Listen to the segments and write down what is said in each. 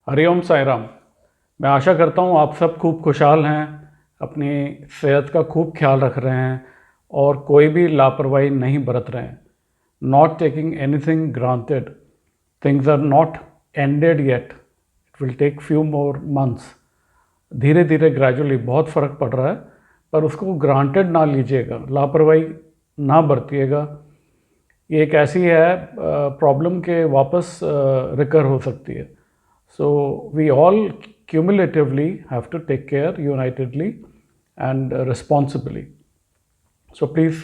हरिओम साई राम। मैं आशा करता हूँ आप सब खूब खुशहाल हैं, अपनी सेहत का खूब ख्याल रख रहे हैं और कोई भी लापरवाही नहीं बरत रहे हैं। Not taking anything granted, things are not ended yet, it will take few more months. धीरे धीरे ग्रेजुअली बहुत फ़र्क पड़ रहा है, पर उसको ग्रांटेड ना लीजिएगा, लापरवाही ना बरतिएगा। ये एक ऐसी है प्रॉब्लम के वापस रिकर हो सकती है। So we all cumulatively have to take care unitedly and responsibly. So please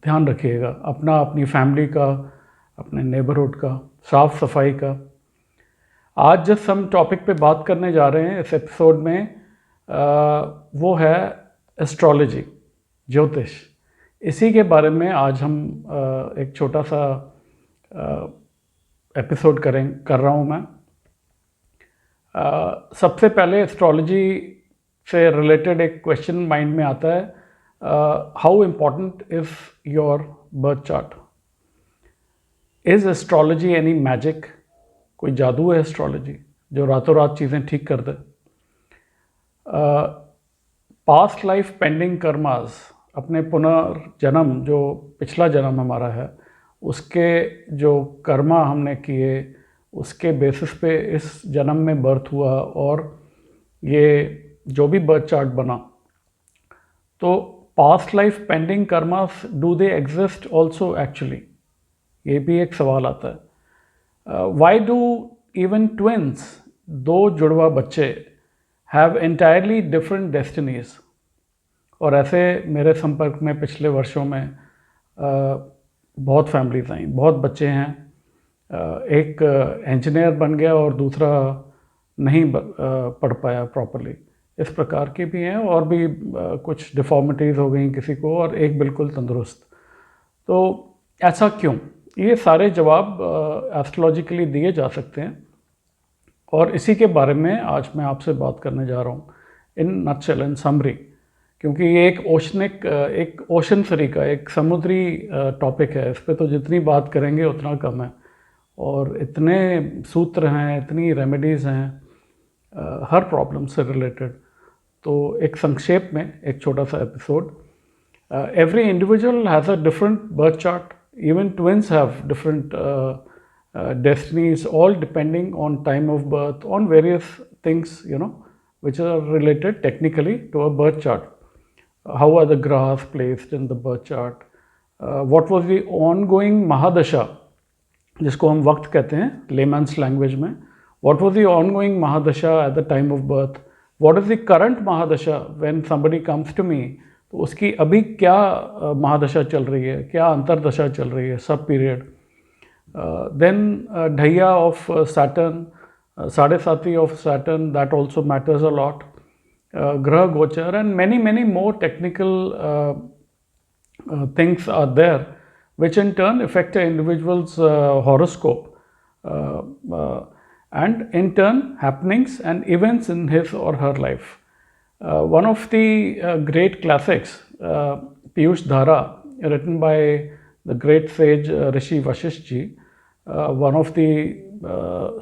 ध्यान रखिएगा अपना, अपनी फैमिली का, अपने नेबरहुड का, साफ सफाई का। आज जिस हम टॉपिक पे बात करने जा रहे हैं इस एपिसोड में, वो है एस्ट्रोलॉजी, ज्योतिष। इसी के बारे में आज हम एक छोटा सा एपिसोड कर रहा हूँ मैं। सबसे पहले एस्ट्रोलॉजी से रिलेटेड एक क्वेश्चन माइंड में आता है, how important is your birth chart? Is astrology any magic? कोई जादू है एस्ट्रोलॉजी जो रातों रात चीज़ें ठीक कर दे? पास्ट लाइफ पेंडिंग कर्मास, अपने पुनर्जन्म, जो पिछला जन्म हमारा है, उसके जो कर्मा हमने किए, उसके बेसिस पे इस जन्म में बर्थ हुआ और ये जो भी बर्थ चार्ट बना, तो past life pending karmas, do they exist also actually? ये भी एक सवाल आता है। वाई डू इवन ट्विंस, दो जुड़वा बच्चे, हैव एंटायरली डिफरेंट डेस्टिनीज? और ऐसे मेरे संपर्क में पिछले वर्षों में बहुत फैमिलीज आई, बहुत बच्चे हैं। एक इंजीनियर बन गया और दूसरा नहीं पढ़ पाया प्रॉपरली, इस प्रकार के भी हैं। और भी कुछ डिफॉर्मिटीज़ हो गई किसी को, और एक बिल्कुल तंदुरुस्त। तो ऐसा क्यों? ये सारे जवाब एस्ट्रोलॉजिकली दिए जा सकते हैं, और इसी के बारे में आज मैं आपसे बात करने जा रहा हूँ इन नटशेल, इन समरी। क्योंकि ये एक ओशनसरी का, एक समुद्री टॉपिक है। इस पर तो जितनी बात करेंगे उतना कम है, और इतने सूत्र हैं, इतनी रेमेडीज़ हैं हर प्रॉब्लम से रिलेटेड। तो एक संक्षेप में एक छोटा सा episode. Every individual has a different birth chart, even twins have different destinies, all depending on time of birth, on various things, which are related technically to a birth chart. How are the grahas placed in the birth chart? What was the ongoing mahadasha, जिसको हम वक्त कहते हैं layman's language में? What was the ongoing mahadasha at the time of birth? What is the current mahadasha when somebody comes to me? तो उसकी अभी क्या महादशा चल रही है, क्या अंतरदशा चल रही है, सब पीरियड। Then ढैया of Saturn, साढ़े साथी of Saturn, that also matters a lot. Graha Gochar and many more technical things are there, which in turn affect an individual's horoscope, and in turn happenings and events in his or her life. One of the great classics, Piyush Dhara, written by the great sage Rishi Vashisht ji, one of the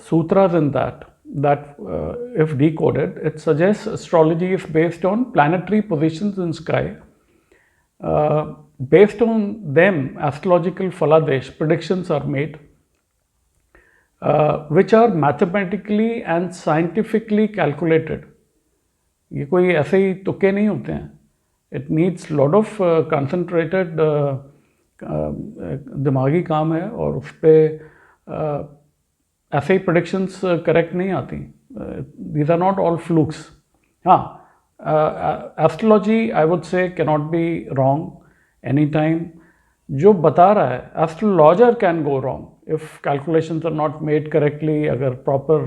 sutras in that if decoded, it suggests astrology is based on planetary positions in sky. Based on them, astrological faladesh, predictions are made, which are mathematically and scientifically calculated. ये कोई ऐसे ही तुक्के नहीं होते हैं। It needs lot of concentrated दिमागी काम है, और उस पर ऐसे ही predictions करेक्ट नहीं आती। These are not all flukes. हाँ, astrology I would say cannot be wrong anytime. जो बता रहा है, astrologer can go wrong if calculations are not made correctly, अगर proper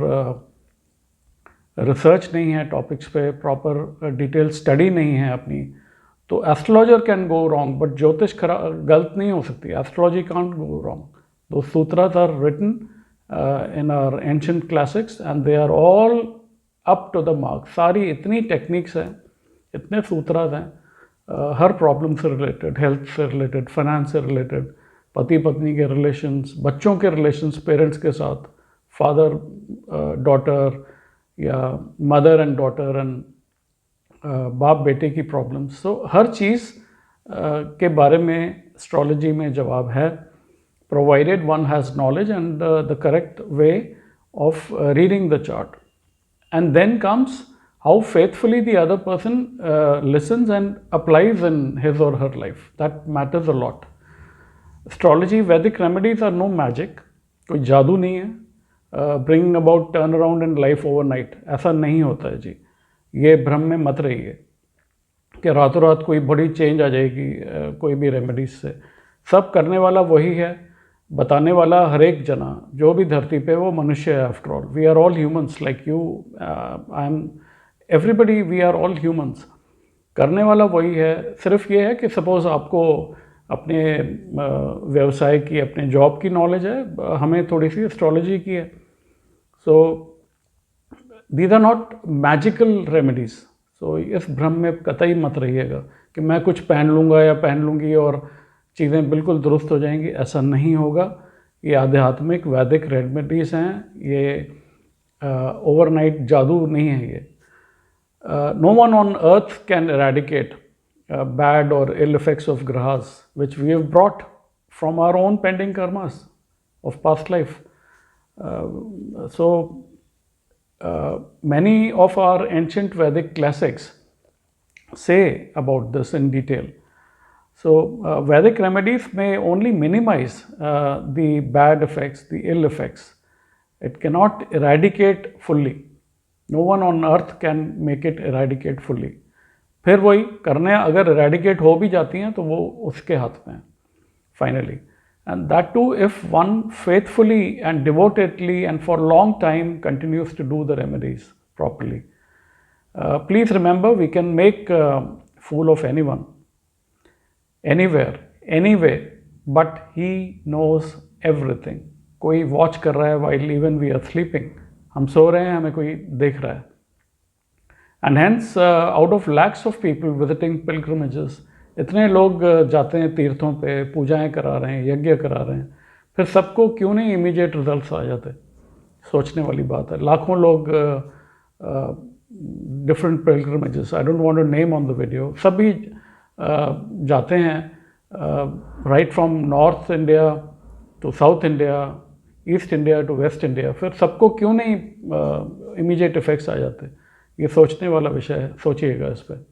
रिसर्च नहीं है टॉपिक्स पे, प्रॉपर डिटेल स्टडी नहीं है अपनी, तो astrologer can go wrong, but ज्योतिष गलत नहीं हो सकती। Astrology can't go wrong. दो sutras are written in our ancient classics and they are all up to the mark. सारी इतनी टेक्निक्स हैं, इतने सूत्रास हैं, हर प्रॉब्लम से रिलेटेड, हेल्थ से रिलेटेड, फाइनेंस से रिलेटेड, पति पत्नी के रिलेशंस, बच्चों के रिलेशंस पेरेंट्स के साथ, फादर डॉटर, या मदर एंड डॉटर एंड बाप बेटे की प्रॉब्लम्स। सो हर चीज़ के बारे में एस्ट्रोलॉजी में जवाब है, provided one has knowledge and the correct way of reading the chart. And then comes how faithfully the other person listens and applies in his or her life. That matters a lot. Astrology, Vedic remedies are no magic. कोई जादू नहीं है, bringing about turn around in life overnight. ऐसा नहीं होता है जी। ये भ्रम में मत रहिए कि रातों रात कोई बड़ी चेंज आ जाएगी कोई भी रेमेडीज से। सब करने वाला वही है, बताने वाला हर एक जना जो भी धरती पे वो मनुष्य है। After all we are all humans like you, I am everybody, we are all humans. करने वाला वही है। सिर्फ ये है कि सपोज़ आपको अपने व्यवसाय की, अपने जॉब की नॉलेज है, हमें थोड़ी सी एस्ट्रोलॉजी की है। So these are not magical remedies. So इस भ्रम में कतई मत रहिएगा कि मैं कुछ पहन लूँगा या पहन लूँगी और चीज़ें बिल्कुल दुरुस्त हो जाएंगी। ऐसा नहीं होगा। ये आध्यात्मिक वैदिक रेमेडीज़ हैं, ये ओवरनाइट जादू नहीं है। ये no one on earth can eradicate bad or ill effects of grahas which we have brought from our own pending karmas of past life. Many of our ancient Vedic classics say about this in detail. So Vedic remedies may only minimize the bad effects, the ill effects. It cannot eradicate fully. No one on earth can make it eradicate fully. फिर वही करने अगर eradicate हो भी जाती हैं तो वो उसके हाथ में है finally. And that too if one faithfully and devotedly and for long time continues to do the remedies properly. Please remember, we can make a fool of anyone, anywhere, anyway, but he knows everything. कोई watch कर रहा है while even we are sleeping. हम सो रहे हैं, हमें कोई देख रहा है। And hence, out of lakhs of people visiting pilgrimages, इतने लोग जाते हैं तीर्थों पे, पूजाएं करा रहे हैं, यज्ञ करा रहे हैं, फिर सबको क्यों नहीं इमीडिएट रिजल्ट्स आ जाते? सोचने वाली बात है। लाखों लोग different pilgrimages, I don't want to name on the video, सभी जाते हैं, right from north India to south India, east India to west India, फिर सबको क्यों नहीं इमीडिएट इफेक्ट्स आ जाते? ये सोचने वाला विषय है, सोचिएगा इस पर।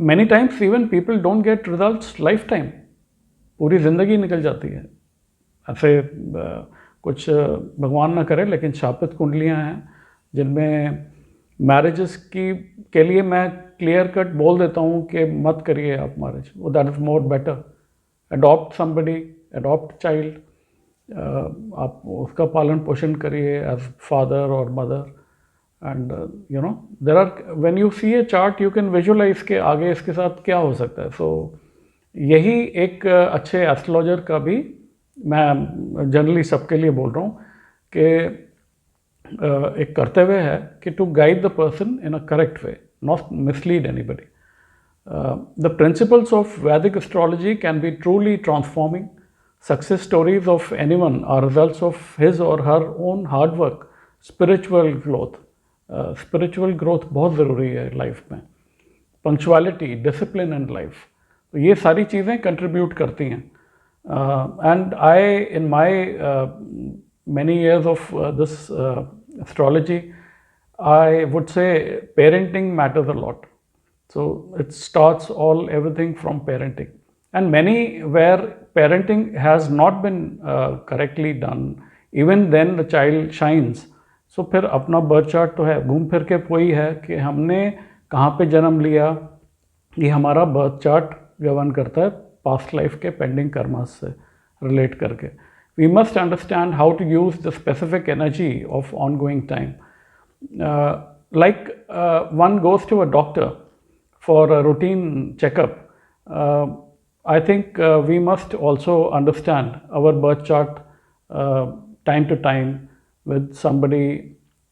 Many times even people don't get results life time, पूरी ज़िंदगी निकल जाती है। ऐसे कुछ भगवान ना करे लेकिन शापित कुंडलियाँ हैं जिनमें मैरिजेस के लिए मैं क्लियर कट बोल देता हूँ कि मत करिए आप मैरिज, वो that is more better. Adopt somebody, adopt child, आप उसका पालन पोषण करिए एज फादर और mother. And you know there are, when you see a chart you can visualize के आगे इसके साथ क्या हो सकता है। सो यही एक अच्छे एस्ट्रोलॉजर का भी, मैं जनरली सबके लिए बोल रहा हूँ कि एक कर्तव्य है कि to guide the person in a correct way, not mislead anybody. The principles of Vedic astrology can be truly transforming. Success stories of anyone are results of his or her own hard work, spiritual growth. Spiritual growth बहुत ज़रूरी है life में। Punctuality, discipline in life, तो ये सारी चीज़ें contribute करती हैं। And I, in my many years of this astrology, I would say parenting matters a lot. So it starts everything from parenting. And many where parenting has not been correctly done, even then the child shines. So फिर अपना birth chart तो है, घूम फिर के वही है कि हमने कहाँ पे जन्म लिया, ये हमारा बर्थ चार्ट गवर्न करता है पास्ट लाइफ के पेंडिंग कर्मास से रिलेट करके। We must understand how to use the specific energy of ongoing time. Like one goes to a doctor for a routine checkup, I think we must also understand our birth chart time to time with somebody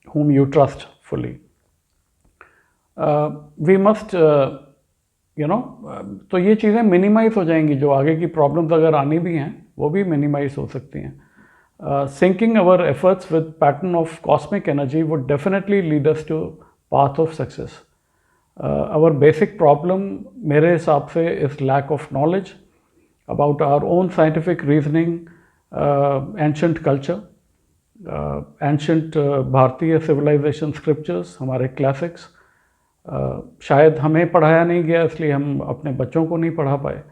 whom you trust fully. We must, तो ये चीज़ें minimise हो जाएंगी, जो आगे की problems अगर आनी भी हैं वो भी मिनिमाइज हो सकती हैं। syncing our efforts with pattern of cosmic energy would definitely lead us to path of success. Our basic problem मेरे हिसाब से is lack of knowledge about our own scientific reasoning, ancient culture, ancient भारतीय civilization scriptures, हमारे classics. शायद हमें पढ़ाया नहीं गया इसलिए हम अपने बच्चों को नहीं पढ़ा पाए.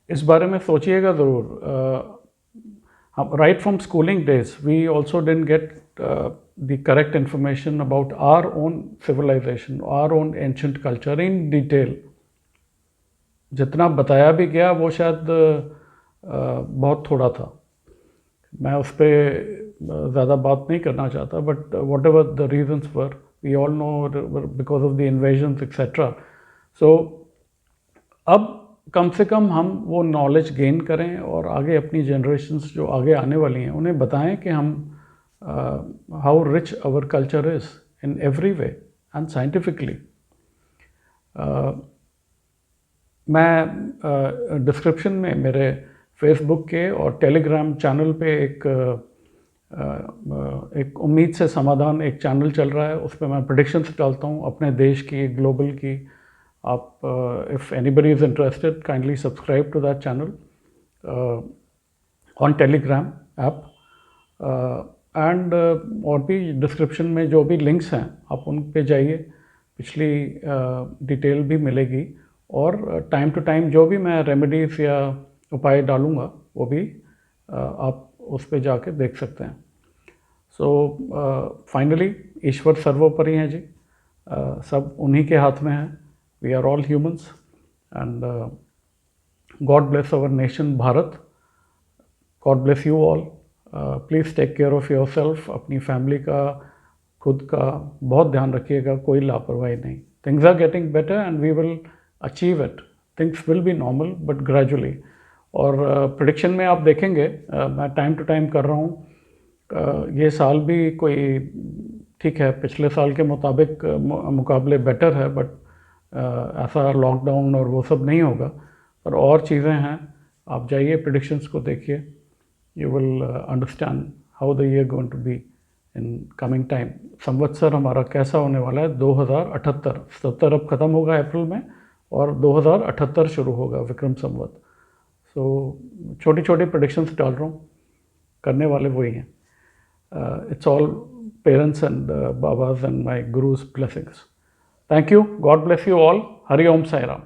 इस बारे में सोचिएगा ज़रूर. Right from schooling days, we also didn't get the correct information about our own civilization, our own ancient culture in detail. जितना बताया भी गया वो शायद बहुत थोड़ा था. मैं उस पर ज़्यादा बात नहीं करना चाहता, but whatever the reasons were, we all know because of the invasions etc. So अब कम से कम हम वो नॉलेज गेन करें और आगे अपनी जनरेशन्स जो आगे आने वाली हैं उन्हें बताएं कि हम how rich our culture is in every way and scientifically. मैं डिस्क्रिप्शन में मेरे फेसबुक के और टेलीग्राम चैनल पे एक उम्मीद से समाधान एक चैनल चल रहा है. उस पर मैं प्रेडिक्शंस डालता हूँ अपने देश की, ग्लोबल की. आप if anybody is interested, kindly subscribe to that channel on Telegram app. और भी डिस्क्रिप्शन में जो भी लिंक्स हैं आप उन पे जाइए, पिछली डिटेल भी मिलेगी. और टाइम टू टाइम जो भी मैं रेमेडीज़ या उपाय डालूँगा वो भी आप उस पे जाके देख सकते हैं. सो फाइनली ईश्वर सर्वोपरि हैं जी. सब उन्हीं के हाथ में है. We are all humans, and God bless our nation Bharat. God bless you all. Please take care of yourself. अपनी फैमिली का, खुद का बहुत ध्यान रखिएगा. कोई लापरवाही नहीं. Things are getting better and we will achieve it. Things will be normal but gradually. और prediction में आप देखेंगे मैं टाइम टू टाइम कर रहा हूँ. ये साल भी कोई ठीक है, पिछले साल के मुकाबले बेटर है, बट ऐसा लॉकडाउन और वो सब नहीं होगा. पर और चीज़ें हैं, आप जाइए प्रेडिक्शंस को देखिए. You will understand how the year going to be in coming time. संवत्सर हमारा कैसा होने वाला है. 2078, 70 अब ख़त्म होगा अप्रैल में और 2078 शुरू होगा विक्रम संवत. सो छोटी छोटी प्रेडिक्शंस डाल रहा हूँ, करने वाले वही हैं. It's all parents and babas and my gurus blessings. Thank you. God bless you all. Hari Om Sai Ram.